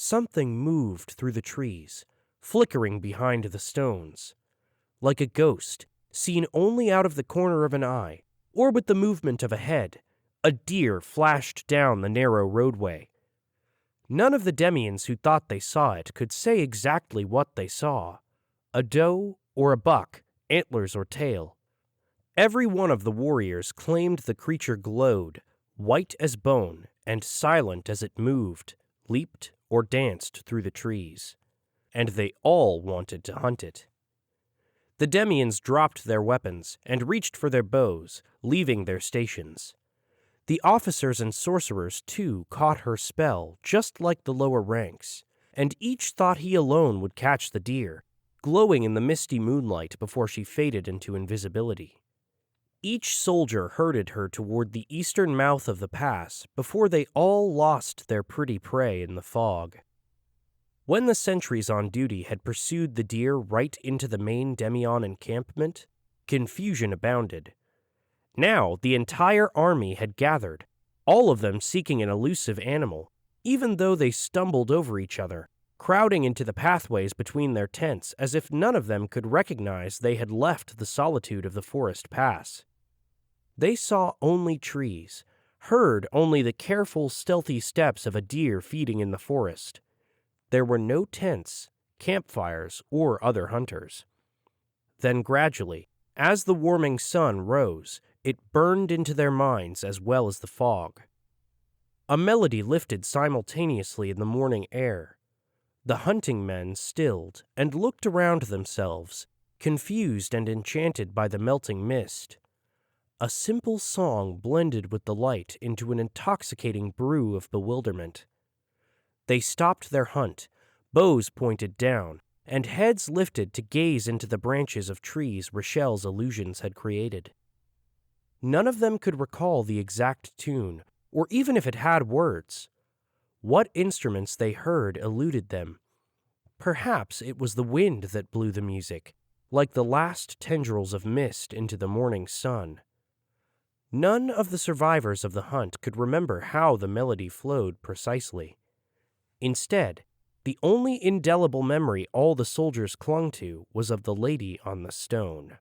Something moved through the trees, flickering behind the stones. Like a ghost, seen only out of the corner of an eye, or with the movement of a head, a deer flashed down the narrow roadway. None of the Demians who thought they saw it could say exactly what they saw. A doe or a buck, antlers or tail. Every one of the warriors claimed the creature glowed, white as bone and silent as it moved, leaped, or danced through the trees. And they all wanted to hunt it. The Demians dropped their weapons and reached for their bows, leaving their stations. The officers and sorcerers, too, caught her spell, just like the lower ranks, and each thought he alone would catch the deer, glowing in the misty moonlight before she faded into invisibility. Each soldier herded her toward the eastern mouth of the pass before they all lost their pretty prey in the fog. When the sentries on duty had pursued the deer right into the main Demian encampment, confusion abounded. Now the entire army had gathered, all of them seeking an elusive animal, even though they stumbled over each other, crowding into the pathways between their tents as if none of them could recognize they had left the solitude of the forest pass. They saw only trees, heard only the careful, stealthy steps of a deer feeding in the forest. There were no tents, campfires, or other hunters. Then gradually, as the warming sun rose, it burned into their minds as well as the fog. A melody lifted simultaneously in the morning air. The hunting men stilled and looked around themselves, confused and enchanted by the melting mist. A simple song blended with the light into an intoxicating brew of bewilderment. They stopped their hunt, bows pointed down, and heads lifted to gaze into the branches of trees Rachel's illusions had created. None of them could recall the exact tune, or even if it had words. What instruments they heard eluded them. Perhaps it was the wind that blew the music, like the last tendrils of mist into the morning sun. None of the survivors of the hunt could remember how the melody flowed precisely. Instead, the only indelible memory all the soldiers clung to was of the lady on the stone.